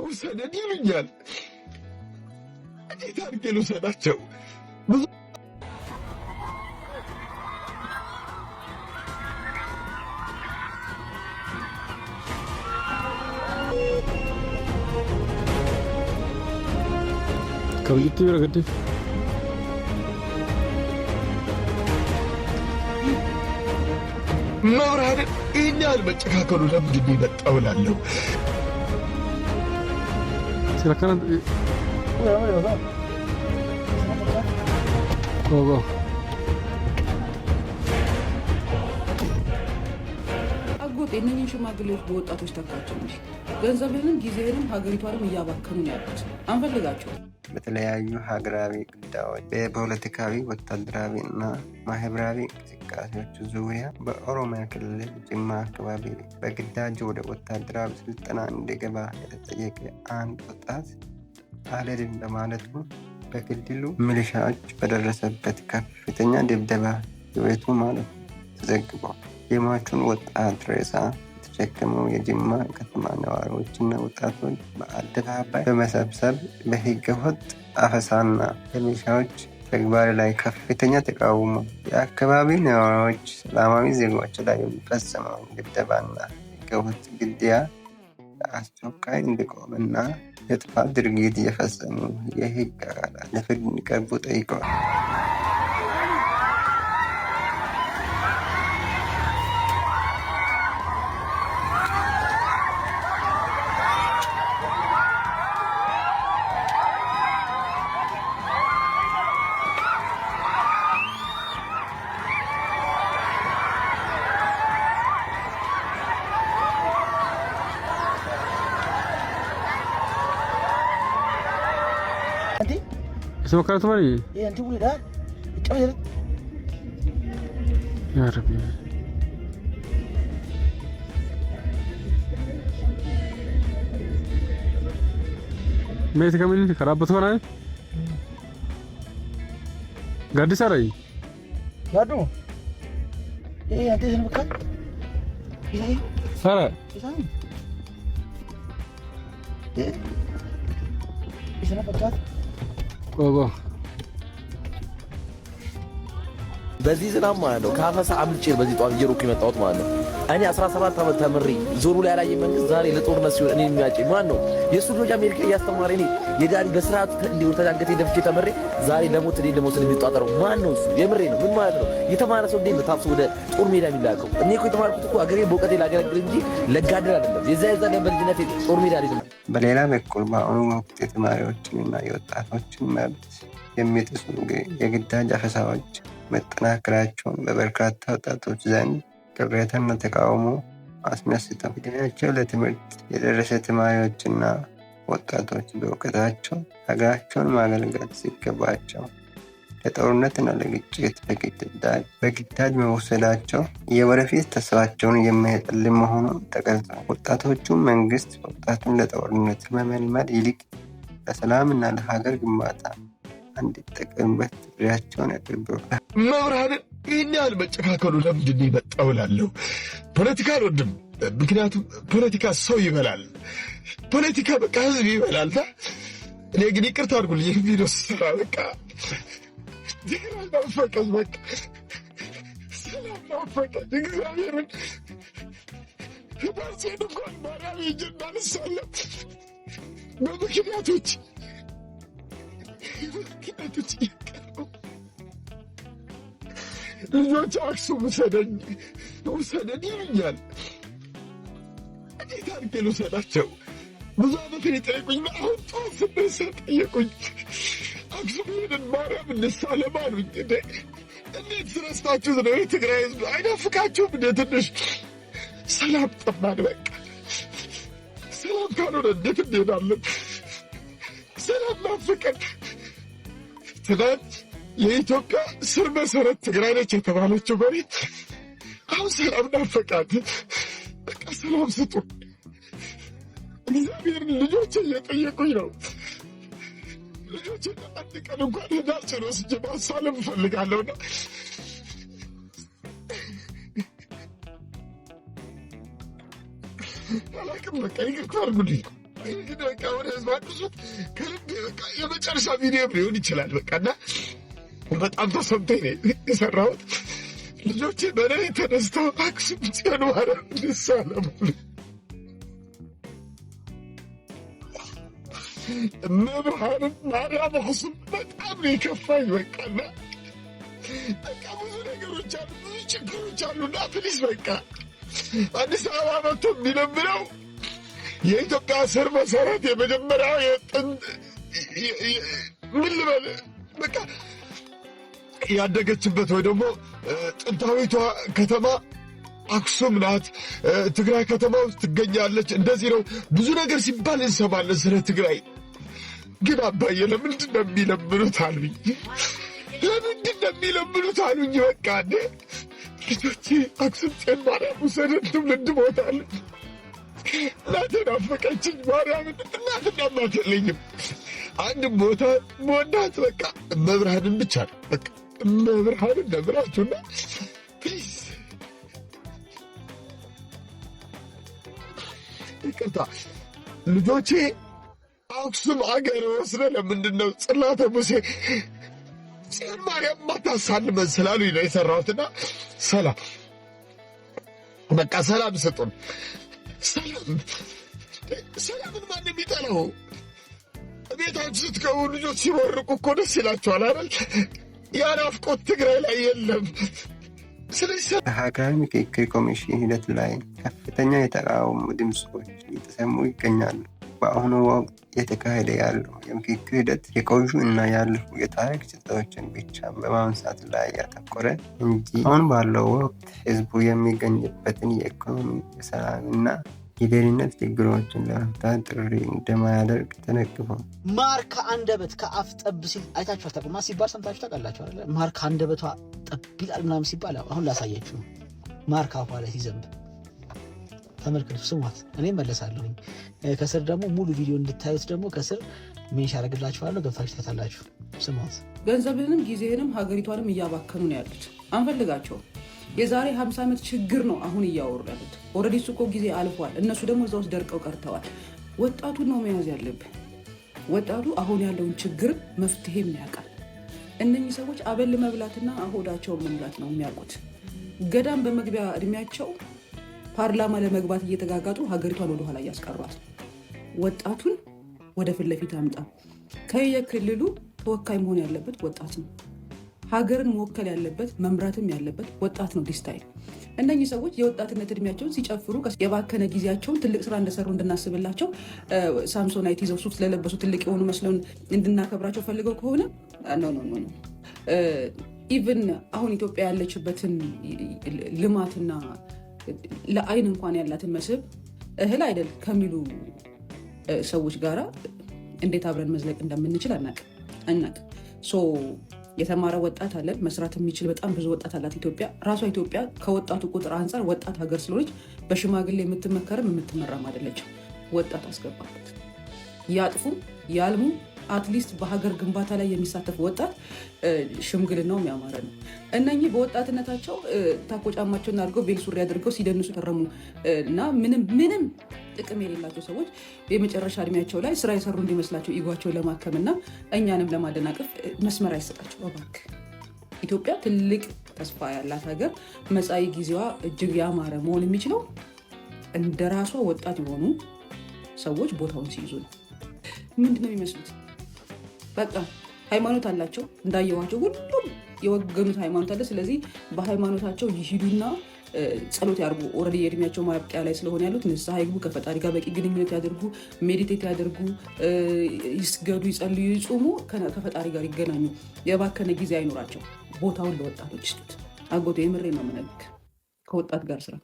ውሰደን ይሉኛል። እንዴት አድርጌ ልውሰዳቸው? ከብጅት ይረገድ መብራን ይህን ያህል መጨካከሉ ለምንድን የመጣው እላለሁ። ስለከረን አጎቴ እነኝን ሽማግሌዎች በወጣቶች ተካቸው እንጂ ገንዘብንም ጊዜንም ሀገሪቷንም እያባከኑ ነው ያሉት። አንፈልጋቸው። በተለያዩ ሀገራዊ ጉዳዮች በፖለቲካዊ፣ ወታደራዊ እና ማህበራዊ እንቅስቃሴዎች ዙሪያ በኦሮሚያ ክልል ጅማ አካባቢ በግዳጅ ወደ ወታደራዊ ስልጠና እንዲገባ የተጠየቀ አንድ ወጣት አልሄድም በማለቱ በክልሉ ሚሊሻዎች በደረሰበት ከፍተኛ ድብደባ ህይወቱ ማለፉ ተዘግቧል። የሟቹን ወጣት ሬሳ የተሸከመው የጅማ ከተማ ነዋሪዎችና ወጣቶች በአደባባይ በመሰብሰብ በህገወጥ አፈሳና የሚሊሻዎች ተግባር ላይ ከፍተኛ ተቃውሞ የአካባቢ ነዋሪዎች ሰላማዊ ዜጎች ላይ የሚፈጸመው ድብደባና ህገወጥ ግድያ በአስቸኳይ እንዲቆምና የጥፋት ድርጊት የፈጸሙ የህግ አካላት ለፍርድ እንዲቀርቡ ጠይቀዋል። اسمه كانت مالي ايه انت قولي ده الجبل يا ربي ميت كامل خرابت هو راي गाड़ी से रही गाड़ू ये आते हैं बका ये सारा ये इसने बका ओगो በዚህ ዝናብ ማለት ነው ካፈሳ አምልጬ በዚህ ጧፍ እየሮኩ የመጣሁት ማለት ነው። እኔ 17 ዓመት ተምሬ ዞሩ ላይ ያላየ መንግስት ዛሬ ለጦርነት ሲሆን እኔ የሚያጨኝ ማን ነው? የሱ ልጅ አሜሪካ እያስተማረ እኔ የዳሪ በስርዓቱ እንዲሁ ተዳንገቴ ደፍቼ ተምሬ ዛሬ ለሞት እኔ ለሞት የሚጣጣረው ማን ነው? እሱ የምሬ ነው። ምን ማለት ነው? የተማረ ሰው እንዴት ነው ታፍሶ ወደ ጦር ሜዳ የሚላከው? እኔ እኮ የተማርኩት እኮ አገሬን በእውቀቴ ላገለግል እንጂ ለጋድል አይደለም። የዛ በልጅነቴ ጦር ሜዳ ልጅ ነው። በሌላ በኩል በአሁኑ ወቅት የተማሪዎችንና የወጣቶችን መብት የሚጥሱ የግዳጅ አፈሳዎች መጠናከራቸውን በበርካታ ወጣቶች ዘንድ ቅሬታና ተቃውሞ አስነስተው ዕድሜያቸው ለትምህርት የደረሰ ተማሪዎችና ወጣቶች በእውቀታቸው ሀገራቸውን ማገልገል ሲገባቸው ለጦርነትና ለግጭት በግዳጅ መወሰዳቸው የወደፊት ተስፋቸውን የሚያጨልም መሆኑን ተገልጿል። ወጣቶቹ መንግስት ወጣቱን ለጦርነት ከመመልመል ይልቅ ለሰላምና ለሀገር ግንባታ እንዲጠቀምበት ጥሪያቸውን ያቀርባሉ። መብራንን ይህን ያህል መጨካከሉ ለምንድን የመጣው እላለሁ። ፖለቲካ አልወድም፣ ምክንያቱም ፖለቲካ ሰው ይበላል። ፖለቲካ በቃ ህዝብ ይበላል። እኔ ግን ይቅርታ አድርጉልኝ፣ ይህ ቪዲዮ ስራ በቃ ናፈቀኝ፣ በቃ ሰላም ናፈቀኝ። እግዚአብሔርን ባርሴን እንኳን ማርያም ሄጄ እንዳልሳለም በምክንያቶች ልጆች አክሱም ውሰደን ይሉኛል። እንዴት አድርጌ ልውሰዳቸው? ብዙ ዓመት የጠየቁኝ፣ አሁን ጠዋት ስነሳ ጠየቁኝ። አክሱም ሄደን ማርያም እንሳለም አሉኝ። እንዴት ስረስታችሁት ነው? የትግራይ ህዝብ አይናፍቃችሁም? እንደ ትንሽ ሰላም ጠማን። በቃ ሰላም ካልሆነ እንዴት እንሄዳለን? ሰላም ናፍቀን። ትናንት የኢትዮጵያ ስር መሰረት ትግራይ ነች የተባለችው መሬት አሁን ሰላም ናፈቃት። በቃ ሰላም ስጡ። እግዚአብሔርን ልጆቼ እየጠየቁኝ ነው። ልጆቼ አንድ ቀን እንኳን ሄዳቸው ነው ወስጄ ማሳለም እፈልጋለሁና አላቅም። በቃ ይቅርታ አድርጉልኝ። በቃ ወደ ህዝብ አድርሱት ከልብ በቃ የመጨረሻ ቪዲዮ ሊሆን ይችላል። በቃ እና በጣም ተሰምቶኝ ነው የሰራሁት። ልጆቼ በላይ ተነስተው አክሱም ጽዮን ማርያም እንሳለሙ መብርሃንን ማርያም አክሱም በጣም ነው የከፋኝ። በቃና በቃ ብዙ ነገሮች አሉ፣ ብዙ ችግሮች አሉና ፕሊስ በቃ አዲስ አበባ መጥቶ የሚለምነው የኢትዮጵያ ስር መሰረት የመጀመሪያው የጥንት ምን ልበል በቃ ያደገችበት ወይ ደግሞ ጥንታዊቷ ከተማ አክሱም ናት። ትግራይ ከተማ ውስጥ ትገኛለች። እንደዚህ ነው ብዙ ነገር ሲባል እንሰማለን ስለ ትግራይ። ግን አባዬ ለምንድን ነው የሚለምኑት አሉኝ። ለምንድን ነው የሚለምኑት አሉኝ። በቃ እንደ ልጆቼ አክሱም ጽዮን ማርያም ውሰደን ትውልድ ሞታለች። እናቴ ናፈቀችኝ ማርያምን። እናትና አባት የለኝም። አንድ ቦታ መወዳት በቃ መብርሃንን ብቻ ነው በቃ መብርሃንን ነብራችሁና ፕሊዝ ይቅርታ ልጆቼ አክሱም አገር ወስደ ለምንድን ነው ጽላተ ሙሴ ጽዮን ማርያም ማታሳልመን ስላሉኝ ነው የሰራሁትና ሰላም በቃ ሰላም ስጡን። ሰላምን ማን የሚጠላው? ቤታችሁ ስትገቡ ልጆች ሲወርቁ እኮ ደስ ይላቸዋል አይደል? ያናፍቆት ትግራይ ላይ የለም። ስለዚህ በሀገራዊ ምክክር ኮሚሽን ሂደት ላይ ከፍተኛ የተቃውሞ ድምፆች እየተሰሙ ይገኛሉ። በአሁኑ ወቅት የተካሄደ ያለው የምክክር ሂደት የቆዩ እና ያለፉ የታሪክ ስህተቶችን ብቻ በማንሳት ላይ ያተኮረ እንጂ አሁን ባለው ወቅት ህዝቡ የሚገኝበትን የኢኮኖሚ፣ የሰላምና የደህንነት ችግሮችን ለመፍታት ጥሪ እንደማያደርግ ተነግፏል። ማር ከአንደበት ከአፍ ጠብ ሲል አይታችሁ አታውቁም ሲባል ሰምታችሁ ታውቃላችሁ አይደል? ማር ከአንደበቷ ጠብ ይላል ምናምን ሲባል አሁን ላሳያችሁ። ማር ከአፏ ላይ ሲዘንብ ተመልከቱ፣ ስሟት። እኔ መለሳለሁኝ። ከስር ደግሞ ሙሉ ቪዲዮ እንድታዩት ደግሞ ከስር ሜንሽ አደርግላችኋለሁ፣ ገብታችሁ ታታላችሁ። ስሟት። ገንዘብንም ጊዜህንም ሀገሪቷንም እያባከኑ ነው ያሉት። አንፈልጋቸውም። የዛሬ 50 ዓመት ችግር ነው አሁን እያወሩ ያሉት። ኦልሬዲ እሱ እኮ ጊዜ አልፏል። እነሱ ደግሞ እዛ ውስጥ ደርቀው ቀርተዋል። ወጣቱን ነው መያዝ ያለብህ። ወጣቱ አሁን ያለውን ችግር መፍትሄም ያውቃል። እነኚህ ሰዎች አበል መብላትና ሆዳቸውን መሙላት ነው የሚያውቁት። ገዳም በመግቢያ እድሜያቸው ፓርላማ ለመግባት እየተጋጋጡ ሀገሪቷን ወደኋላ እያስቀሯት። ወጣቱን ወደ ፊት ለፊት አምጣ። ከየክልሉ ተወካይ መሆን ያለበት ወጣት ነው። ሀገርን መወከል ያለበት መምራትም ያለበት ወጣት ነው። ዲስታይል እነኚህ ሰዎች የወጣትነት እድሜያቸውን ሲጨፍሩ የባከነ ጊዜያቸውን ትልቅ ስራ እንደሰሩ እንድናስብላቸው ሳምሶናይት ይዘው ሱፍ ስለለበሱ ትልቅ የሆኑ መስለውን እንድናከብራቸው ፈልገው ከሆነ ኖ ኢቭን አሁን ኢትዮጵያ ያለችበትን ልማትና ለአይን እንኳን ያላትን መስህብ እህል አይደል ከሚሉ ሰዎች ጋራ እንዴት አብረን መዝለቅ እንደምንችል አናቅ። የተማረ ወጣት አለን፣ መስራት የሚችል በጣም ብዙ ወጣት አላት ኢትዮጵያ። ራሷ ኢትዮጵያ ከወጣቱ ቁጥር አንጻር ወጣት ሀገር ስለሆነች በሽማግሌ የምትመከርም የምትመራም አይደለችም። ወጣት አስገባበት። ያጥፉ ያልሙ፣ አትሊስት በሀገር ግንባታ ላይ የሚሳተፍ ወጣት ሽምግልናውም ያማረ ነው። እነኚህ በወጣትነታቸው ታኮ ጫማቸውን አድርገው ቤል ሱሪ አድርገው ሲደንሱ ከረሙ እና ምንም ጥቅም የሌላቸው ሰዎች የመጨረሻ እድሜያቸው ላይ ስራ የሰሩ እንዲመስላቸው ኢጓቸውን ለማከምና እኛንም ለማደናቀፍ መስመር አይሰጣቸው እባክህ። ኢትዮጵያ ትልቅ ተስፋ ያላት ሀገር፣ መጻኢ ጊዜዋ እጅግ ያማረ መሆን የሚችለው እንደ ራሷ ወጣት የሆኑ ሰዎች ቦታውን ሲይዙ ነው። ምንድነው የሚመስሉት? በቃ ሃይማኖት አላቸው እንዳየዋቸው፣ ሁሉም የወገኑት ሃይማኖት አለ። ስለዚህ በሃይማኖታቸው ይሂዱና ጸሎት ያድርጉ። ኦልሬዲ የእድሜያቸው ማብቂያ ላይ ስለሆነ ያሉት ንስሐ ይግቡ፣ ከፈጣሪ ጋር በቂ ግንኙነት ያደርጉ፣ ሜዲቴት ያደርጉ፣ ይስገዱ፣ ይጸልዩ፣ ይጹሙ፣ ከፈጣሪ ጋር ይገናኙ። የባከነ ጊዜ አይኖራቸው። ቦታውን ለወጣቶች ይስጡት። አጎቴ የምሬ ነው የምነግርህ። ከወጣት ጋር ስራ።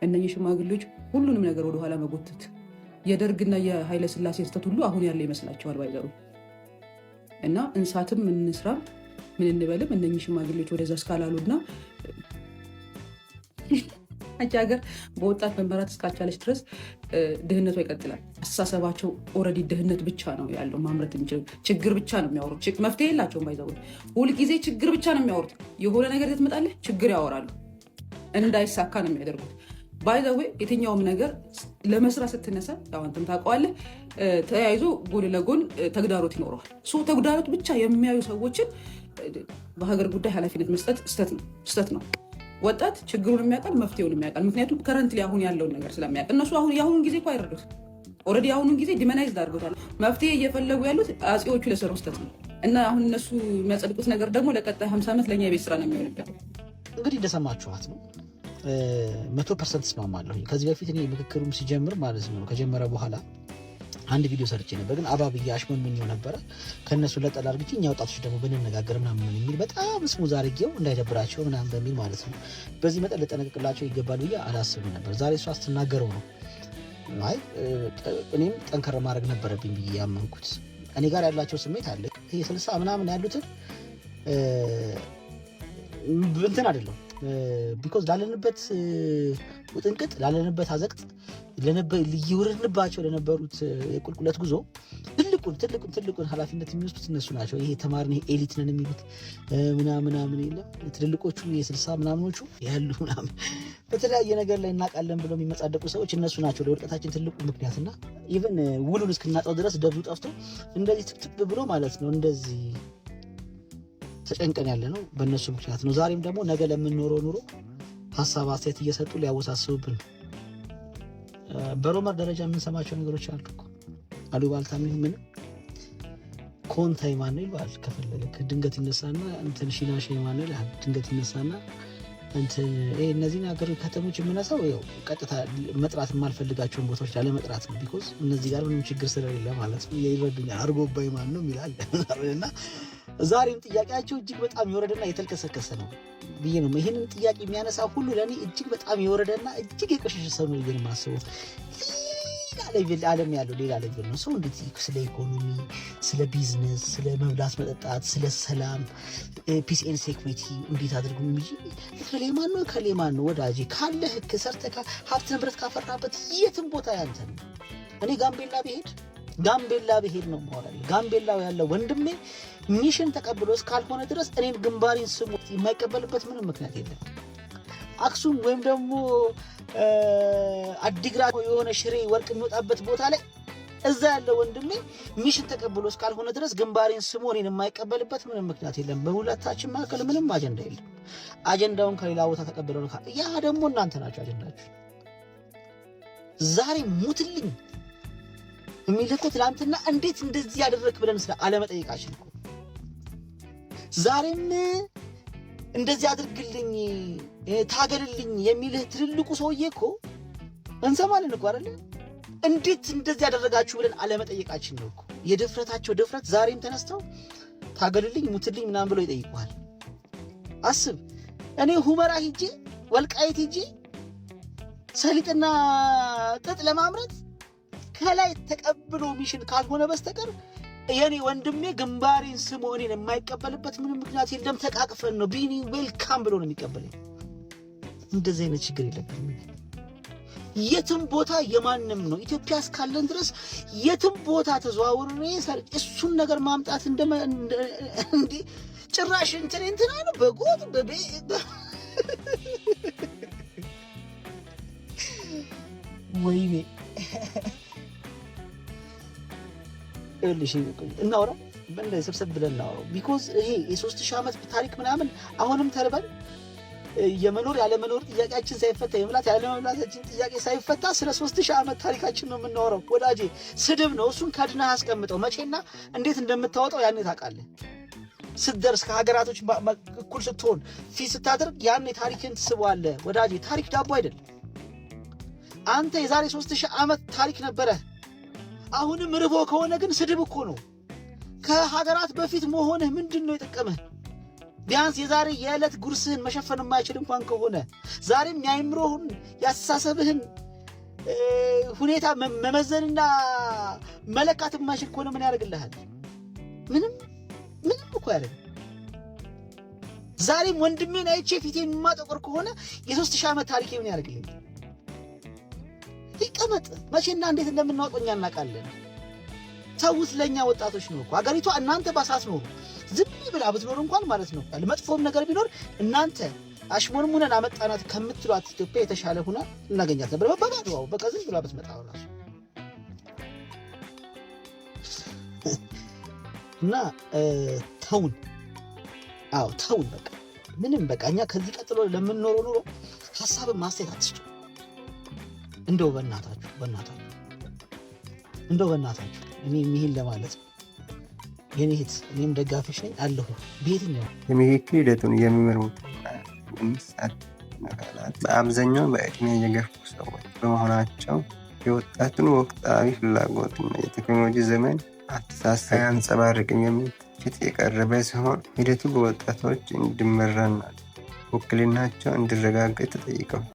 እነኚህ ሽማግሌዎች ሁሉንም ነገር ወደኋላ መጎተት፣ የደርግና የኃይለ ሥላሴ ስህተት ሁሉ አሁን ያለ ይመስላቸዋል ባይዘሩ እና እንሳትም እንስራ ምን እንበልም እነኚህ ሽማግሌዎች ወደዛ እስካላሉና አንቺ ሀገር በወጣት መመራት እስካልቻለች ድረስ ድህነቷ ይቀጥላል። አስተሳሰባቸው ኦልሬዲ ድህነት ብቻ ነው ያለው። ማምረት የሚችለው ችግር ብቻ ነው የሚያወሩት። መፍትሄ የላቸውም። ባይዘው ሁልጊዜ ችግር ብቻ ነው የሚያወሩት። የሆነ ነገር ትመጣለህ፣ ችግር ያወራሉ። እንዳይሳካ ነው የሚያደርጉት። ባይ ዘ ዌይ የትኛውም ነገር ለመስራት ስትነሳ ያው አንተም ታውቀዋለህ፣ ተያይዞ ጎን ለጎን ተግዳሮት ይኖረዋል። ተግዳሮት ብቻ የሚያዩ ሰዎችን በሀገር ጉዳይ ኃላፊነት መስጠት ስተት ነው። ወጣት ችግሩን የሚያውቃል፣ መፍትሄውን የሚያውቃል። ምክንያቱም ከረንትሊ አሁን ያለውን ነገር ስለሚያውቅ እነሱ አሁን የአሁኑን ጊዜ እኮ አይረዱት። ኦልሬዲ የአሁኑን ጊዜ ዲመናይዝድ አድርጎታል። መፍትሄ እየፈለጉ ያሉት አጼዎቹ ለሰሩ ስተት ነው እና አሁን እነሱ የሚያጸድቁት ነገር ደግሞ ለቀጣይ 50 ዓመት ለእኛ የቤት ስራ ነው የሚሆንበት። እንግዲህ እንደሰማችኋት ነው 100% እስማማለሁ። ከዚህ በፊት እኔ ምክክሩም ሲጀምር ማለት ነው ከጀመረ በኋላ አንድ ቪዲዮ ሰርቼ ነበር፣ ግን አባብዬ አሽሞንምኜው ነበረ ከነሱ ለጠላ አድርግቼ እኛ ወጣቶች ደግሞ ብንነጋገር ምናምን የሚል በጣም ስሙዝ አድርጌው እንዳይደብራቸው ምናምን በሚል ማለት ነው። በዚህ መጠን ልጠነቅቅላቸው ይገባል ብዬ አላስብም ነበር። ዛሬ እሷ ስትናገረው ነው አይ እኔም ጠንከር ማድረግ ነበረብኝ ብዬ ያመንኩት። እኔ ጋር ያላቸው ስሜት አለ። ይሄ 60 ምናምን ያሉትን እንትን አይደለም ቢኮዝ ላለንበት ውጥንቅጥ ላለንበት አዘቅት ሊወረድንባቸው ለነበሩት የቁልቁለት ጉዞ ትልቁን ኃላፊነት የሚወስዱት እነሱ ናቸው። ይሄ ተማርን ይሄ ኤሊት ነን የሚሉት ምናምን የለም ትልልቆቹ የ60 ምናምኖቹ ያሉ ምናምን በተለያየ ነገር ላይ እናውቃለን ብለው የሚመጻደቁ ሰዎች እነሱ ናቸው ለውድቀታችን ትልቁ ምክንያትና ኢቨን ውሉን እስክናጣው ድረስ ደብዙ ጠፍቶ እንደዚህ ትክትክ ብሎ ማለት ነው እንደዚህ ተጨንቀን ያለ ነው በእነሱ ምክንያት ነው። ዛሬም ደግሞ ነገ ለምንኖረው ኑሮ ሀሳብ አስተያየት እየሰጡ ሊያወሳስቡብን በሮመር ደረጃ የምንሰማቸው ነገሮች አሉ እኮ አሉባልታ ምንም ኮንታይ ማን ይባል ከፈለገ ድንገት ይነሳና እንትን ሺናሽ ማን ይላል ድንገት ይነሳና እንትን እነዚህ ሀገር ከተሞች የምነሳው ያው ቀጥታ መጥራት የማልፈልጋቸውን ቦታዎች ያለ መጥራት ነው። ቢኮዝ እነዚህ ጋር ምንም ችግር ስለሌለ ማለት ነው። ይረዱኛል። አርጎባይ ማን ነው ይላል እና ዛሬም ጥያቄያቸው እጅግ በጣም የወረደና የተልከሰከሰ ነው ብዬ ነው ይሄንን ጥያቄ የሚያነሳ ሁሉ ለኔ እጅግ በጣም የወረደና እጅግ የቆሸሸ ሰው ነው ብዬ ነው የማስበው። ዓለም ያለው ሌላ ሌቭል ነው። ሰው እንዴት ስለ ኢኮኖሚ፣ ስለ ቢዝነስ፣ ስለ መብላት መጠጣት፣ ስለ ሰላም ፒስ ኤንድ ሴኩሪቲ እንዴት አድርጉ እንጂ ከሌማን ነው ከሌማን ነው ወዳጄ ካለ ህክ ሰርተካ ሀብት ንብረት ካፈራበት የትም ቦታ ያንተ ነው። እኔ ጋምቤላ ብሄድ ነው ማለት ጋምቤላ ያለው ወንድሜ ሚሽን ተቀብሎ እስካልሆነ ድረስ እኔን ግንባሬን ስሙ የማይቀበልበት ምንም ምክንያት የለም። አክሱም ወይም ደግሞ አዲግራት የሆነ ሽሬ ወርቅ የሚወጣበት ቦታ ላይ እዛ ያለው ወንድሜ ሚሽን ተቀብሎ እስካልሆነ ድረስ ግንባሬን ስሙ እኔን የማይቀበልበት ምንም ምክንያት የለም። በሁለታችን መካከል ምንም አጀንዳ የለም። አጀንዳውን ከሌላ ቦታ ተቀብለው ነው ያ ደግሞ እናንተ ናችሁ አጀንዳችሁ። ዛሬ ሙትልኝ የሚልኩ ትላንትና እንዴት እንደዚህ ያደረክ ብለን ስለ አለመጠየቃችን እኮ ዛሬም እንደዚህ አድርግልኝ ታገልልኝ የሚልህ ትልልቁ ሰውዬ እኮ እንሰማለን እኮ አይደል? እንዴት እንደዚህ ያደረጋችሁ ብለን አለመጠየቃችን ነው እኮ የድፍረታቸው ድፍረት። ዛሬም ተነስተው ታገልልኝ ሙትልኝ ምናምን ብለው ይጠይቁሃል። አስብ፣ እኔ ሁመራ ሂጄ ወልቃይት ሂጄ ሰሊጥና ጥጥ ለማምረት ከላይ ተቀብሎ ሚሽን ካልሆነ በስተቀር የኔ ወንድሜ ግንባሬን ስሞ እኔን የማይቀበልበት ምንም ምክንያት የለም። ተቃቅፈን ነው ቢኒ ዌልካም ብሎ ነው የሚቀበለኝ። እንደዚህ አይነት ችግር የለብንም። የትም ቦታ የማንም ነው። ኢትዮጵያ እስካለን ድረስ የትም ቦታ ተዘዋውሬ እሱን ነገር ማምጣት እንደ ጭራሽ እንትና ነው በጎጥ ወይኔ እናውራው በእንደ ሰብሰብ ብለን እናውራው። ቢኮዝ ይሄ የ3000 ዓመት ታሪክ ምናምን አሁንም ተርበን የመኖር ያለመኖር ጥያቄያችን ሳይፈታ የመብላት ያለመብላታችን ጥያቄ ሳይፈታ ስለ 3000 ዓመት ታሪካችን ነው የምናወራው ወዳጄ። ስድብ ነው እሱን ካድና አስቀምጠው። መቼና እንዴት እንደምታወጣው ያኔ ታውቃለህ። ስትደርስ ከሀገራቶች እኩል ስትሆን ፊት ስታደርግ ያኔ ታሪክን ትስበዋለህ ወዳጄ። ታሪክ ዳቦ አይደለም። አንተ የዛሬ 3000 ዓመት ታሪክ ነበረ። አሁንም ርቦ ከሆነ ግን ስድብ እኮ ነው። ከሀገራት በፊት መሆንህ ምንድን ነው የጠቀመህ? ቢያንስ የዛሬ የዕለት ጉርስህን መሸፈን የማይችል እንኳን ከሆነ ዛሬም የአይምሮህን ያስተሳሰብህን ሁኔታ መመዘንና መለካት የማይችል ከሆነ ምን ያደርግልሃል? ምንም እኮ ያደርግ። ዛሬም ወንድሜን አይቼ ፊቴን የማጠቆር ከሆነ የ3000 ዓመት ታሪክ ምን ያደርግልኝ? ይቀመጥ። መቼና እንዴት እንደምናወጣው እኛ እናውቃለን። ተውት፣ ለኛ ወጣቶች ነው እኮ ሀገሪቷ። እናንተ ባሳት ኖሩ ዝም ብላ ብትኖር እንኳን ማለት ነው መጥፎም ነገር ቢኖር እናንተ አሽሞንሙነን አመጣናት ከምትሏት ኢትዮጵያ የተሻለ ሆና እናገኛት ነበር። በባዶ በቃ ዝም ብላ ብትመጣ ራሱ እና ተውን። አዎ ተውን በቃ ምንም በቃ እኛ ከዚህ ቀጥሎ ለምንኖረው ኑሮ ሐሳብን ማስተያየት አትስጡ። እንደው በእናታችሁ እኔ ይሄን ለማለት የኔ እህት እኔም ደጋፊሽ ነኝ አለሁ። በየትኛው የምክክር ሂደቱን የሚመሩት አካላት በአብዛኛው በዕድሜ የገፉ ሰዎች በመሆናቸው የወጣቱን ወቅታዊ ፍላጎትና የቴክኖሎጂ ዘመን አስተሳሰብ አያንጸባርቅም የሚል ትችት የቀረበ ሲሆን ሂደቱ በወጣቶች እንዲመራና ውክልናቸው እንዲረጋገጥ ተጠይቀዋል።